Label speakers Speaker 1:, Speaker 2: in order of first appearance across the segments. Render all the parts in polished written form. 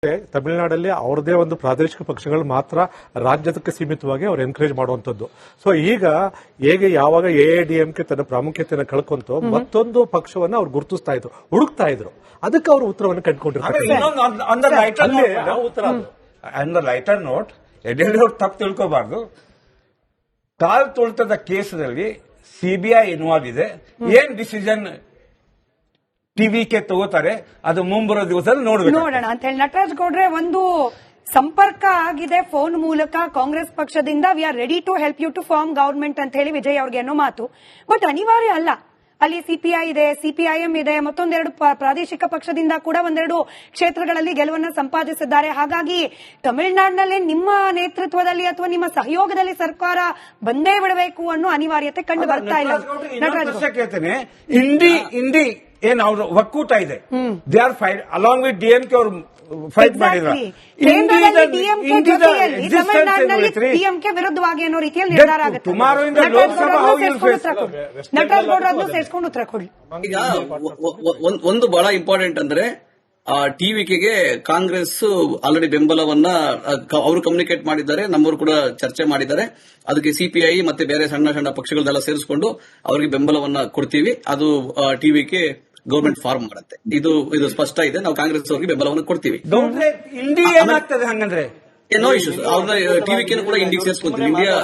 Speaker 1: ತಮಿಳುನಾಡಲ್ಲಿ ಅವ್ರದೇ ಒಂದು ಪ್ರಾದೇಶಿಕ ಪಕ್ಷಗಳು ಮಾತ್ರ ರಾಜ್ಯಕ್ಕೆ ಸೀಮಿತವಾಗಿ ಅವ್ರು ಎನ್ಕರೇಜ್ ಮಾಡುವಂತದ್ದು. ಸೊ ಈಗ ಹೇಗೆ ಯಾವಾಗ ಎಐಡಿಎಂಕೆ ತನ್ನ ಪ್ರಾಮುಖ್ಯತೆಯನ್ನು ಕಳ್ಕೊಂತು ಮತ್ತೊಂದು ಪಕ್ಷವನ್ನ ಅವ್ರು ಗುರುತಿಸ್ತಾ ಇದ್ರು, ಹುಡುಕ್ತಾ ಇದ್ರು, ಅದಕ್ಕೆ ಅವರು ಉತ್ತರವನ್ನು ಕಂಡುಕೊಂಡಿರ್ತಾರೆ.
Speaker 2: ಲೈಟರ್ ನೋಟ್ ಯಡಿಯೂರಪ್ಪ ತಪ್ಪು ತಿಳ್ಕೋಬಾರ್ದು. ಕಾಲ್ ತುಳಿತದ ಕೇಸಲ್ಲಿ ಸಿಬಿಐ ಇನ್ವಾಲ್ವ್ ಇದೆ. ಏನ್ ಡಿಸಿಷನ್ ಟಿವಿಕೆ ತಗೋತಾರೆ ಅದು ಮುಂಬರೋ ದಿವಸದಲ್ಲಿ
Speaker 3: ನೋಡೋಣ ಅಂತ ಹೇಳಿ ನಟರಾಜ್ ಗೌಡ್ರೆ, ಒಂದು ಸಂಪರ್ಕ ಆಗಿದೆ ಫೋನ್ ಮೂಲಕ ಕಾಂಗ್ರೆಸ್ ಪಕ್ಷದಿಂದ. We are ready to help you to form government ಅಂತ ಹೇಳಿ ವಿಜಯ್ ಅವ್ರಿಗೆ ಅನ್ನೋ ಮಾತು. ಬಟ್ ಅನಿವಾರ್ಯ ಅಲ್ಲ, ಅಲ್ಲಿ ಸಿಪಿಐ ಇದೆ, ಸಿಪಿಐಎಂ ಇದೆ, ಮತ್ತೊಂದೆರಡು ಪ್ರಾದೇಶಿಕ ಪಕ್ಷದಿಂದ ಕೂಡ ಒಂದೆರಡು ಕ್ಷೇತ್ರಗಳಲ್ಲಿ ಗೆಲುವನ್ನು ಸಂಪಾದಿಸಿದ್ದಾರೆ. ಹಾಗಾಗಿ ತಮಿಳುನಾಡಿನಲ್ಲಿ ನಿಮ್ಮ ನೇತೃತ್ವದಲ್ಲಿ ಅಥವಾ ನಿಮ್ಮ ಸಹಯೋಗದಲ್ಲಿ ಸರ್ಕಾರ ಬಂದೇ ಬಿಡಬೇಕು ಅನ್ನೋ ಅನಿವಾರ್ಯತೆ ಕಂಡು ಬರ್ತಾ ಇಲ್ಲ.
Speaker 2: ಕೇಳ್ತೇನೆ, ಇಂಡಿ ಏನ್ ಅವ್ರ ಒಕ್ಕೂಟ ಇದೆ, they are fight along with DMK ಅವರು ಫೈಟ್ ಮಾಡಿದ್ರು.
Speaker 3: ಡಿಎಂಕೆ ವಿರುದ್ಧವಾಗಿ ಅನ್ನೋ ರೀತಿಯಲ್ಲಿ ನಿರ್ಧಾರ ಆಗುತ್ತೆ. ನಟರಾಜ್ ಗೌಡ್ರು ಸೇರಿಸ್ಕೊಂಡು ಉತ್ತರ ಕೊಡಿ.
Speaker 4: ಈಗ ಒಂದು ಬಹಳ ಇಂಪಾರ್ಟೆಂಟ್ ಅಂದ್ರೆ ಟಿವಿಕೆಗೆ ಕಾಂಗ್ರೆಸ್ ಆಲ್ರೆಡಿ ಬೆಂಬಲವನ್ನ ಅವರು ಕಮ್ಯುನಿಕೇಟ್ ಮಾಡಿದ್ದಾರೆ, ನಮ್ಮವರು ಕೂಡ ಚರ್ಚೆ ಮಾಡಿದ್ದಾರೆ. ಅದಕ್ಕೆ ಸಿಪಿಐ ಮತ್ತೆ ಬೇರೆ ಸಣ್ಣ ಸಣ್ಣ ಪಕ್ಷಗಳನ್ನೆಲ್ಲ ಸೇರಿಸಿಕೊಂಡು ಅವರಿಗೆ ಬೆಂಬಲವನ್ನ ಕೊಡ್ತೀವಿ. ಅದು ಟಿವಿಕೆ ಗವರ್ಮೆಂಟ್ ಫಾರ್ಮ್ ಮಾಡುತ್ತೆ. ಇದು ಸ್ಪಷ್ಟ ಇದೆ. ನಾವು ಕಾಂಗ್ರೆಸ್ ಅವರಿಗೆ ಬೆಂಬಲವನ್ನು ಕೊಡ್ತೀವಿ.
Speaker 2: ಏನಾಗ್ತದೆ ಹಂಗಂದ್ರೆ
Speaker 4: ನೋ ಇಶ್ಯೂಸ್. ಅವ್ರನ್ನ ಟಿವಿಕೆನೂ ಕೂಡ ಇಂಡಿಗೆ ಸೇರಿಸ್ಕೊಂತೀವಿ. ಇಂಡಿಯಾ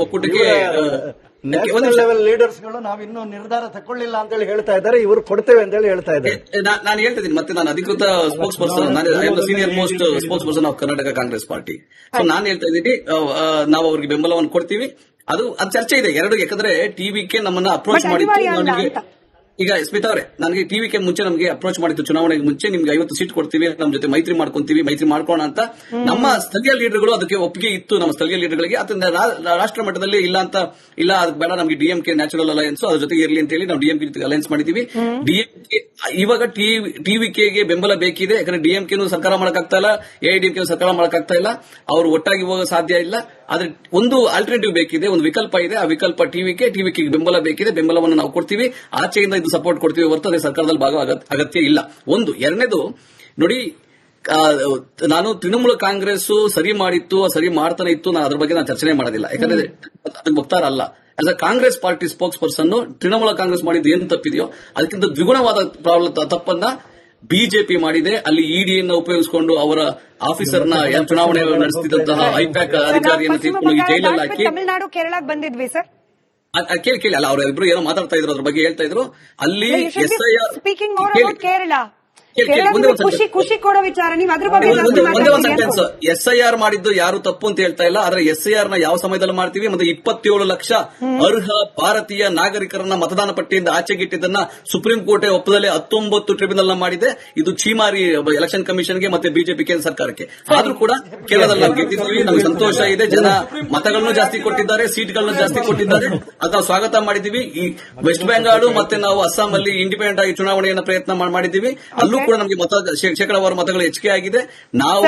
Speaker 4: ಒಕ್ಕೂಟಕ್ಕೆ
Speaker 5: ಲೆವೆಲ್ ಲೀಡರ್ಸ್ಗಳು ನಾವಿನ್ನೂ ನಿರ್ಧಾರ ತಗೊಳ್ಳಿಲ್ಲ ಅಂತ ಹೇಳಿ ಹೇಳ್ತಾ ಇದ್ದಾರೆ, ಇವರು ಕೊಡ್ತೇವೆ ಅಂತ ಹೇಳಿ ಹೇಳ್ತಾ ಇದ್ದಾರೆ.
Speaker 4: ನಾನು ಹೇಳ್ತಾ ಇದ್ದೀನಿ, ಮತ್ತೆ ನಾನು ಅಧಿಕೃತ spokes person, senior most spokes person of Karnataka Congress party. So ನಾನು ಹೇಳ್ತಾ ಇದ್ದೀನಿ, ನಾವು ಅವರಿಗೆ ಬೆಂಬಲವನ್ನು ಕೊಡ್ತೀವಿ. ಅದು ಚರ್ಚೆ ಇದೆ ಎರಡು. ಯಾಕಂದ್ರೆ ಟಿವಿಕೆ ನಮ್ಮನ್ನ ಅಪ್ರೋಚ್ ಮಾಡಿತ್ತು. ಈಗ ಸ್ಮಿತಾ ಅವರೇ, ನನಗೆ ಟಿವಿಕೆ ಮುಂಚೆ ನಮಗೆ ಅಪ್ರೋಚ್ ಮಾಡಿತ್ತು, ಚುನಾವಣೆಗೆ ಮುಂಚೆ ನಿಮ್ಗೆ 50 ಸೀಟ್ ಕೊಡ್ತೀವಿ, ನಮ್ಮ ಜೊತೆ ಮೈತ್ರಿ ಮಾಡ್ಕೋಣ ಅಂತ ನಮ್ಮ ಸ್ಥಳೀಯ ಲೀಡರ್ಗಳು ಅದಕ್ಕೆ ಒಪ್ಪಿಗೆ ಇತ್ತು. ನಮ್ಮ ಸ್ಥಳೀಯ ಲೀಡರ್ಗಳಿಗೆ ಅದನ್ನ ರಾಷ್ಟ್ರ ಮಟ್ಟದಲ್ಲಿ ಇಲ್ಲ ಅದಕ್ಕೆ ಬೇಡ, ನಮಗೆ ಡಿಎಂಕೆ ನ್ಯಾಚುರಲ್ ಅಲಯನ್ಸ್ ಅದ್ರ ಜೊತೆಗೆ ಇರಲಿ ಅಂತ ಹೇಳಿ ನಾವು ಡಿಎಂಕೆ ಜೊತೆ ಅಲಯನ್ಸ್ ಮಾಡಿದೀವಿ. ಡಿಎಂಕೆ ಇವಾಗ ಟಿವಿಕೆಗೆ ಬೆಂಬಲ ಬೇಕಿದೆ. ಯಾಕಂದ್ರೆ ಡಿಎಂಕೆನೂ ಸರ್ಕಾರ ಮಾಡಕ್ಕಾಗ್ತಾ ಇಲ್ಲ, ಎಐಡಿಎಂಕೆ ಸರ್ಕಾರ ಮಾಡಕ್ಕಾಗ್ತಾ ಇಲ್ಲ, ಅವರು ಒಟ್ಟಾಗಿ ಹೋಗೋ ಸಾಧ್ಯ ಇಲ್ಲ. ಆದ್ರೆ ಒಂದು ಆಲ್ಟರ್ನೇಟಿವ್ ಬೇಕಿದೆ, ಒಂದು ವಿಕಲ್ಪ ಇದೆ. ಆ ವಿಕಲ್ಪ ಟಿವಿಕೆಗೆ ಬೆಂಬಲ ಬೇಕಿದೆ. ಬೆಂಬಲವನ್ನು ನಾವು ಕೊಡ್ತೀವಿ, ಆಚೆಯಿಂದ ಇದು ಸಪೋರ್ಟ್ ಕೊಡ್ತೀವಿ ಹೊರತು ಅದೇ ಸರ್ಕಾರದಲ್ಲಿ ಭಾಗ ಅಗತ್ಯ ಇಲ್ಲ. ಒಂದು. ಎರಡನೇದು ನೋಡಿ, ನಾನು ತೃಣಮೂಲ ಕಾಂಗ್ರೆಸ್ ಸರಿ ಮಾಡಿತ್ತು, ಸರಿ ಮಾಡ್ತಾನೆ ಇತ್ತು, ನಾನು ಅದ್ರ ಬಗ್ಗೆ ನಾನು ಚರ್ಚೆ ಮಾಡೋದಿಲ್ಲ. ಯಾಕಂದ್ರೆ ಅದಕ್ಕೆ ವಕ್ತಾರ ಅಲ್ಲ. As a Congress party spokes person, Trinamool Congress ಮಾಡಿದ್ದು ಏನು ತಪ್ಪಿದೆಯೋ ಅದಕ್ಕಿಂತ ದ್ವಿಗುಣವಾದ ತಪ್ಪನ್ನ ಬಿಜೆಪಿ ಮಾಡಿದೆ. ಅಲ್ಲಿ ಇಡಿಯನ್ನು ಉಪಯೋಗಿಸಿಕೊಂಡು ಅವರ ಆಫೀಸರ್ನ ಚುನಾವಣೆ ನಡೆಸುತ್ತಿದ್ದಂತಹ ಐಪ್ಯಾಕ್ ಅಧಿಕಾರಿಯನ್ನು ತೆಗೆದುಕೊಂಡು ಜೈಲಲ್ಲಿ ಹಾಕಿ
Speaker 3: ತಮಿಳುನಾಡು ಕೇರಳಕ್ಕೆ ಬಂದಿದ್ವಿ ಸರ್.
Speaker 4: ಕೇಳಿ ಅಲ್ಲ, ಅವರಿಬ್ರು ಏನೋ ಮಾತಾಡ್ತಾ ಇದ್ರು, ಅದ್ರ ಬಗ್ಗೆ ಹೇಳ್ತಾ ಇದ್ರು. ಅಲ್ಲಿ
Speaker 3: ಕೇರಳ ಖುಷಿ ಕೊಡೋ ವಿಚಾರ, ನೀವು ಅದ್ರ ಬಗ್ಗೆ
Speaker 4: ಒಂದೇ ಒಂದು ಸೆಂಟೆನ್ಸ್. ಎಸ್ಐಆರ್ ಮಾಡಿದ್ದು ಯಾರು ತಪ್ಪು ಅಂತ ಹೇಳ್ತಾ ಇಲ್ಲ, ಆದ್ರೆ ಎಸ್ಐಆರ್ ನ ಯಾವ ಸಮಯದಲ್ಲಿ ಮಾಡ್ತೀವಿ ಮತ್ತೆ 27 ಲಕ್ಷ ಅರ್ಹ ಭಾರತೀಯ ನಾಗರಿಕರನ್ನ ಮತದಾನ ಪಟ್ಟಿಯಿಂದ ಆಚೆಗಿಟ್ಟಿದ್ದನ್ನ ಸುಪ್ರೀಂ ಕೋರ್ಟ್ ಒಪ್ಪದಲ್ಲೇ 19 ಟ್ರಿಬ್ಯುನಲ್ ನ ಮಾಡಿದೆ. ಇದು ಛೀಮಾರಿ ಎಲೆಕ್ಷನ್ ಕಮಿಷನ್ಗೆ ಮತ್ತೆ ಬಿಜೆಪಿ ಕೇಂದ್ರ ಸರ್ಕಾರಕ್ಕೆ. ಆದ್ರೂ ಕೂಡ ಕೇರಳದಲ್ಲಿ ನಾವು ಗೆದ್ದಿದ್ದೀವಿ, ನಮಗೆ ಸಂತೋಷ ಇದೆ. ಜನ ಮತಗಳನ್ನು ಜಾಸ್ತಿ ಕೊಟ್ಟಿದ್ದಾರೆ, ಸೀಟ್ಗಳನ್ನು ಜಾಸ್ತಿ ಕೊಟ್ಟಿದ್ದಾರೆ, ಅದು ನಾವು ಸ್ವಾಗತ ಮಾಡಿದ್ದೀವಿ. ಈ ವೆಸ್ಟ್ ಬೆಂಗಾಲ್ ಮತ್ತೆ ನಾವು ಅಸ್ಸಾಂ ಅಲ್ಲಿ ಇಂಡಿಪೆಂಡೆಂಟ್ ಆಗಿ ಚುನಾವಣೆಯನ್ನು ಪ್ರಯತ್ನ ಮಾಡಿದ್ದೀವಿ. ಅಲ್ಲೂ ಕೂಡ ನಮಗೆ ಶೇಕಡಾವಾರು ಮತಗಳು ಹೆಚ್ಚಿಗೆ ಆಗಿದೆ. ನಾವು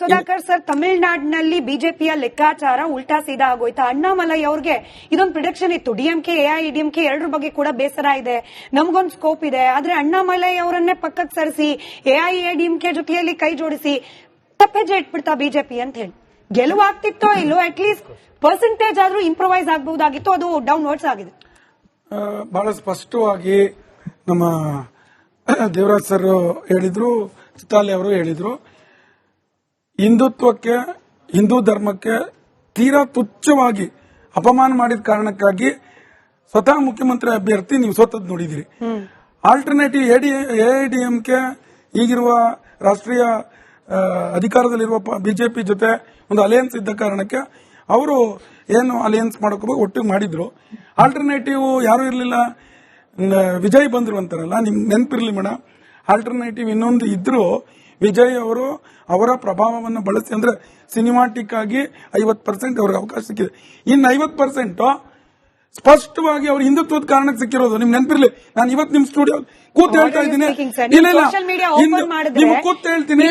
Speaker 3: ಸುಧಾಕರ್ ಸರ್, ತಮಿಳುನಾಡಿನಲ್ಲಿ ಬಿಜೆಪಿಯ ಲೆಕ್ಕಾಚಾರ ಉಲ್ಟಾ ಸೀದಾ ಆಗೋಯ್ತಾ? ಅಣ್ಣಾಮಲೈ ಅವ್ರಿಗೆ ಇದೊಂದು ಪ್ರಿಡಿಕ್ಷನ್ ಇತ್ತು, ಡಿಎಂಕೆ ಎಐಡಿಎಂಕೆ ಎರಡರ ಬಗ್ಗೆ ಕೂಡ ಬೇಸರ ಇದೆ, ನಮಗೊಂದು ಸ್ಕೋಪ್ ಇದೆ. ಆದ್ರೆ ಅಣ್ಣಾಮಲೈ ಅವರನ್ನೇ ಪಕ್ಕಕ್ಕೆ ಸರಿಸಿ ಎಐಎಡಿಎಂಕೆ ಜೊತೆಯಲ್ಲಿ ಕೈ ಜೋಡಿಸಿ ತಪ್ಪೆಜ್ಜೆ ಇಟ್ಬಿಡ್ತಾ ಬಿಜೆಪಿ ಅಂತ ಹೇಳಿ. ಗೆಲುವಾಗ್ತಿತ್ತೋ ಇಲ್ಲೋ, ಅಟ್ ಲೀಸ್ಟ್ ಪರ್ಸೆಂಟೇಜ್ ಆದ್ರೂ ಇಂಪ್ರೊವೈಸ್ ಆಗಬಹುದಾಗಿತ್ತು, ಅದು ಡೌನ್ವರ್ಡ್ಸ್ ಆಗಿದೆ.
Speaker 6: ಬಹಳ ಸ್ಪಷ್ಟವಾಗಿ ನಮ್ಮ ದೇವರಾಜ್ ಸರ್ ಹೇಳಿದ್ರು, ಚಿತ್ತಾಲಿ ಅವರು ಹೇಳಿದ್ರು, ಹಿಂದುತ್ವಕ್ಕೆ, ಹಿಂದೂ ಧರ್ಮಕ್ಕೆ ತೀರಾ ತುಚ್ಛವಾಗಿ ಅಪಮಾನ ಮಾಡಿದ ಕಾರಣಕ್ಕಾಗಿ ಸ್ವತಃ ಮುಖ್ಯಮಂತ್ರಿ ಅಭ್ಯರ್ಥಿ ನೀವು ಸೋತದ್ ನೋಡಿದಿರಿ. ಆಲ್ಟರ್ನೇಟಿವ್ ಎಐಡಿಎಂಕೆ ಈಗಿರುವ ರಾಷ್ಟ್ರೀಯ ಅಧಿಕಾರದಲ್ಲಿರುವ ಬಿಜೆಪಿ ಜೊತೆ ಒಂದು ಅಲಯನ್ಸ್ ಇದ್ದ ಕಾರಣಕ್ಕೆ ಅವರು ಏನು ಅಲಯನ್ಸ್ ಮಾಡೋಕೆ ಒಟ್ಟಿಗೆ ಮಾಡಿದ್ರು. ಆಲ್ಟರ್ನೇಟಿವ್ ಯಾರು ಇರಲಿಲ್ಲ, ವಿಜಯ್ ಬಂದ್ರು ಅಂತಾರಲ್ಲ, ನಿಮ್ಗೆ ನೆನಪಿರ್ಲಿ ಮೇಡಮ್. ಆಲ್ಟರ್ನೇಟಿವ್ ಇನ್ನೊಂದು ಇದ್ರು, ವಿಜಯ್ ಅವರು ಅವರ ಪ್ರಭಾವವನ್ನು ಬಳಸಿ, ಅಂದ್ರೆ ಸಿನಿಮಾಟಿಕ್ ಆಗಿ 50% ಅವ್ರಿಗೆ ಅವಕಾಶ ಸಿಕ್ಕಿದೆ. ಇನ್ನು 50% ಸ್ಪಷ್ಟವಾಗಿ ಅವ್ರು ಹಿಂದುತ್ವದ ಕಾರಣಕ್ಕೆ ಸಿಕ್ಕಿರೋದು. ನಿಮ್ ನೆನಪಿರ್ಲಿ, ನಾನು ಇವತ್ತು ನಿಮ್ ಸ್ಟುಡಿಯೋ ಕೂತ್ ಹೇಳ್ತಾ ಇದ್ದೀನಿ. ಇಲ್ಲ ಇಲ್ಲ,
Speaker 3: ಸೋಷಿಯಲ್ ಮೀಡಿಯಾ ಓಪನ್ ಮಾಡಿದ್ರೆ
Speaker 6: ನಿಮ್ಗೆ ಕೂತ್ ಹೇಳ್ತೀನಿ,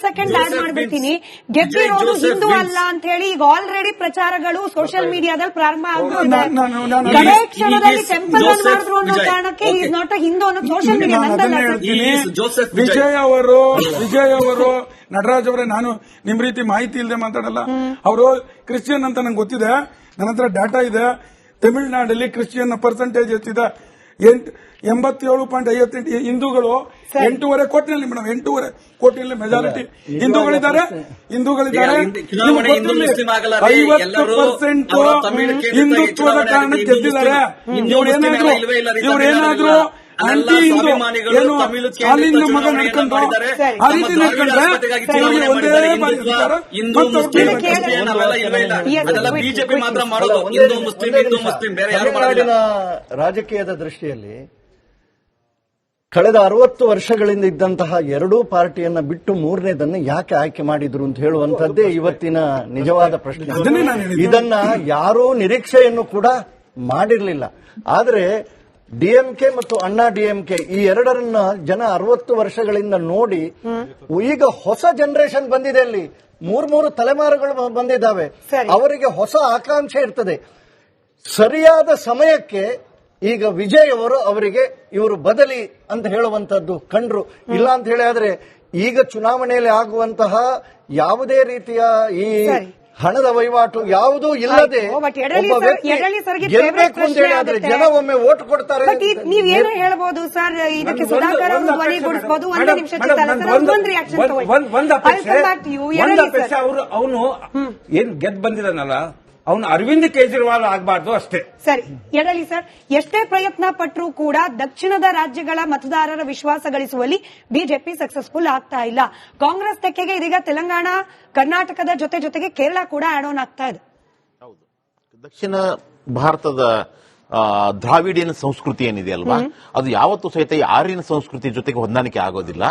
Speaker 3: ಸೆಕೆಂಡ್ ಆಡ್ ಮಾಡ್ಬಿಡ್ತೀನಿ. ಗೆದ್ದಿರೋದು ಹಿಂದೂ ಅಲ್ಲ ಅಂತ ಹೇಳಿ ಈಗ ಆಲ್ರೆಡಿ ಪ್ರಚಾರಗಳು ಸೋಷಿಯಲ್ ಮೀಡಿಯಾದಲ್ಲಿ ಪ್ರಾರಂಭ ಆಗ್ಬಿಟ್ಟಿದೆ. ಕಡೆ ಕ್ಷಣದಲ್ಲಿ ಟೆಂಪಲ್ ಅನ್ನು ಮಾಡಿದ್ರು ಅನ್ನೋ ಕಾರಣಕ್ಕೆ ಈಸ್ ನಾಟ್ ಅ ಹಿಂದೂ ಅನ್ನೋ ಸೋಷಿಯಲ್ ಮೀಡಿಯಾ
Speaker 6: ವಿಜಯ್ ಅವರು ನಟರಾಜ್ ಅವರೇ, ನಾನು ನಿಮ್ ರೀತಿ ಮಾಹಿತಿ ಇಲ್ಲದೆ ಮಾತಾಡಲ್ಲ. ಅವರು ಕ್ರಿಶ್ಚಿಯನ್ ಅಂತ ನಂಗೆ ಗೊತ್ತಿದೆ, ನನ್ನ ಹತ್ರ ಡಾಟಾ ಇದೆ. ತಮಿಳುನಾಡಲ್ಲಿ ಕ್ರಿಶ್ಚಿಯನ್ ಪರ್ಸೆಂಟೇಜ್ ಎಷ್ಟಿದೆ? 87.58 ಹಿಂದೂಗಳು 8.5 ಕೋಟಿನಲ್ಲಿ ಮೇಡಮ್, 8.5 ಕೋಟಿಯಲ್ಲಿ ಮೆಜಾರಿಟಿ ಹಿಂದೂಗಳಿದ್ದಾರೆ. 50% ಹಿಂದುತ್ವದ ಕಾರಣಕ್ಕೆ ಗೆದ್ದಿದ್ದಾರೆ. ಇವರೇನಾದ್ರೂ ಆಂಟಿ ಹಿಂದೂ ಏನು ಸ್ಟಾಲಿನ್ ಮಗ ನಡ್ಕೊಂಡು ಆ ರೀತಿ ನಡ್ಕೊಂಡ್ರೆ ಒಂದೇ
Speaker 4: ಬಿಜೆಪಿ ಮಾತ್ರ ಮಾಡೋದು. ಹಿಂದೂ ಮುಸ್ಲಿಂ ಬೇರೆ ಯಾರು ಮಾಡೋದಿಲ್ಲ.
Speaker 5: ರಾಜಕೀಯದ ದೃಷ್ಟಿಯಲ್ಲಿ ಕಳೆದ 60 ವರ್ಷಗಳಿಂದ ಇದ್ದಂತಹ ಎರಡೂ ಪಾರ್ಟಿಯನ್ನ ಬಿಟ್ಟು ಮೂರನೇದನ್ನು ಯಾಕೆ ಆಯ್ಕೆ ಮಾಡಿದ್ರು ಅಂತ ಹೇಳುವಂತದ್ದೇ ಇವತ್ತಿನ ನಿಜವಾದ ಪ್ರಶ್ನೆ. ಇದನ್ನ ಯಾರೂ ನಿರೀಕ್ಷೆಯನ್ನು ಕೂಡ ಮಾಡಿರಲಿಲ್ಲ. ಆದರೆ ಡಿಎಂಕೆ ಮತ್ತು ಅಣ್ಣಾ ಡಿಎಂಕೆ ಈ ಎರಡರನ್ನ ಜನ 60 ವರ್ಷಗಳಿಂದ ನೋಡಿ ಈಗ ಹೊಸ ಜನರೇಷನ್ ಬಂದಿದೆ. ಅಲ್ಲಿ ಮೂರು ತಲೆಮಾರುಗಳು ಬಂದಿದ್ದಾವೆ. ಅವರಿಗೆ ಹೊಸ ಆಕಾಂಕ್ಷೆ ಇರ್ತದೆ. ಸರಿಯಾದ ಸಮಯಕ್ಕೆ ಈಗ ವಿಜಯ್ ಅವರು ಅವರಿಗೆ ಇವರು ಬದಲಿ ಅಂತ ಹೇಳುವಂತದ್ದು ಕಂಡ್ರು. ಇಲ್ಲ ಅಂತ ಹೇಳಿ ಆದ್ರೆ ಈಗ ಚುನಾವಣೆಯಲ್ಲಿ ಆಗುವಂತಹ ಯಾವುದೇ ರೀತಿಯ ಈ ಹಣದ ವಹಿವಾಟು ಯಾವುದೂ ಇಲ್ಲದೆ ಒಬ್ಬ ವ್ಯಕ್ತಿ ಗೆಲ್ಲಬೇಕು ಅಂತ ಹೇಳಿ ಆದ್ರೆ ಜನ ಒಮ್ಮೆ ಓಟ್ ಕೊಡ್ತಾರೆ.
Speaker 3: ನೀವೇನು ಹೇಳ್ಬೋದು ಸರ್, ಇದಕ್ಕೆ ಸುಧಾಕರ್ ಅವರು ಧ್ವನಿಗೂಡಿಸಬಹುದು. ಒಂದೇ ನಿಮಿಷ
Speaker 2: ಅವನು ಏನ್ ಗೆದ್ದು ಬಂದಿದ್ದಾನಲ್ಲ, ಅವನು ಅರವಿಂದ್ ಕೇಜ್ರಿವಾಲ್ ಆಗಬಾರ್ದು ಅಷ್ಟೇ.
Speaker 3: ಸರಿ, ಎಡಲಿ ಸರ್, ಎಷ್ಟೇ ಪ್ರಯತ್ನ ಪಟ್ಟರೂ ಕೂಡ ದಕ್ಷಿಣದ ರಾಜ್ಯಗಳ ಮತದಾರರ ವಿಶ್ವಾಸ ಗಳಿಸುವಲ್ಲಿ ಬಿಜೆಪಿ ಸಕ್ಸಸ್ಫುಲ್ ಆಗ್ತಾ ಇಲ್ಲ. ಕಾಂಗ್ರೆಸ್ ತೆಕ್ಕೆಗೆ ಇದೀಗ ತೆಲಂಗಾಣ, ಕರ್ನಾಟಕದ ಜೊತೆಗೆ ಕೇರಳ ಕೂಡ ಆಡ್ ಆನ್ ಆಗ್ತಾ ಇದೆ.
Speaker 7: ಹೌದು, ದಕ್ಷಿಣ ಭಾರತದ ದ್ರಾವಿಡಿಯನ್ ಸಂಸ್ಕೃತಿ ಏನಿದೆ ಅಲ್ವಾ, ಅದು ಯಾವತ್ತೂ ಸಹಿತ ಈ ಆರ್ಯನ ಸಂಸ್ಕೃತಿ ಜೊತೆಗೆ ಹೊಂದಾಣಿಕೆ ಆಗೋದಿಲ್ಲ.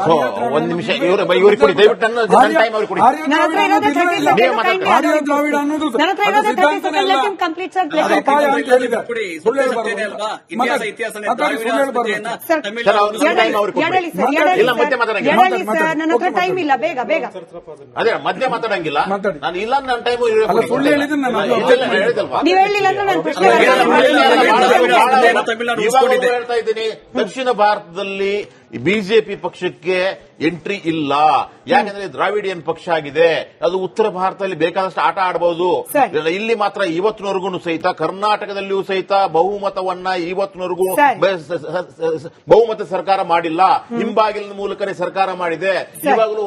Speaker 7: ಸೊ ಒಂದ್ ನಿಮಿಷ ಇವ್ರಿಗೆ ಕೊಡಿ, ದಯವಿಟ್ಟು ನನ್ನ ಟೈಮ್ ಅವ್ರಿಗೆ ಕೊಡಿ. ಅದೇ ಮಧ್ಯ ಮಾತಾಡಂಗಿಲ್ಲ, ನಾನು ಇಲ್ಲ ನನ್ನ ಟೈಮ್ ಹೇಳ್ತಾ ಇದ್ದೀನಿ. ದಕ್ಷಿಣ ಭಾರತದಲ್ಲಿ ಬಿಜೆಪಿ ಪಕ್ಷಕ್ಕೆ ಎಂಟ್ರಿ ಇಲ್ಲ. ಯಾಕಂದ್ರೆ ದ್ರಾವಿಡಿಯನ್ ಪಕ್ಷ ಆಗಿದೆ. ಅದು ಉತ್ತರ ಭಾರತದಲ್ಲಿ ಬೇಕಾದಷ್ಟು ಆಟ ಆಡಬಹುದು. ಇಲ್ಲಿ ಮಾತ್ರ ಇವತ್ತಿನವರೆಗೂ ಸಹಿತ, ಕರ್ನಾಟಕದಲ್ಲಿಯೂ ಸಹಿತ ಬಹುಮತವನ್ನ ಇವತ್ತಿನವರೆಗೂ ಬಹುಮತ ಸರ್ಕಾರ ಮಾಡಿಲ್ಲ. ಹಿಂಬಾಗಿಲಿನ ಮೂಲಕನೇ ಸರ್ಕಾರ ಮಾಡಿದೆ. ಇವಾಗಲೂ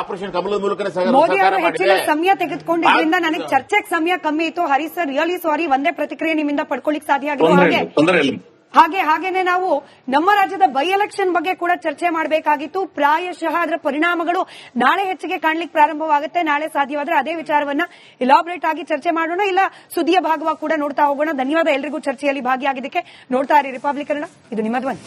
Speaker 7: ಆಪರೇಷನ್ ಕಮಲದ ಮೂಲಕನೇ ಸರ್ಕಾರ ಮಾಡಿದೆ.
Speaker 3: ಸಮಯ ತೆಗೆದುಕೊಂಡಿದ್ರಿಂದ ನನಗೆ ಚರ್ಚೆಗೆ ಸಮಯ ಕಮ್ಮಿ ಇತ್ತು. ಹರಿ ಸರ್, ರಿಯಲಿ ಸಾರಿ, ಒಂದೇ ಪ್ರತಿಕ್ರಿಯೆ ನಿಮ್ಮಿಂದ ಪಡ್ಕೊಳ್ಳಿಕ್ ಸಾಧ್ಯ ಆಗಿಲ್ಲ. ಹಾಗೇನೆ ನಾವು ನಮ್ಮ ರಾಜ್ಯದ ಬೈ ಎಲೆಕ್ಷನ್ ಬಗ್ಗೆ ಕೂಡ ಚರ್ಚೆ ಮಾಡಬೇಕಾಗಿತ್ತು. ಪ್ರಾಯಶಃ ಅದರ ಪರಿಣಾಮಗಳು ನಾಳೆ ಹೆಚ್ಚಿಗೆ ಕಾಣ್ಲಿಕ್ಕೆ ಪ್ರಾರಂಭವಾಗುತ್ತೆ. ನಾಳೆ ಸಾಧ್ಯವಾದ್ರೆ ಅದೇ ವಿಚಾರವನ್ನ ಇಲಾಬ್ರೇಟ್ ಆಗಿ ಚರ್ಚೆ ಮಾಡೋಣ, ಇಲ್ಲ ಸುದ್ದಿಯ ಭಾಗವಾಗಿ ಕೂಡ ನೋಡ್ತಾ ಹೋಗೋಣ. ಧನ್ಯವಾದ ಎಲ್ರಿಗೂ ಚರ್ಚೆಯಲ್ಲಿ ಭಾಗಿಯಾಗಿದ್ದಕ್ಕೆ. ನೋಡ್ತಾ ಇರಿ ರಿಪಬ್ಲಿಕ್ ಕನ್ನಡ, ಇದು ನಿಮ್ಮ ಧ್ವನಿ.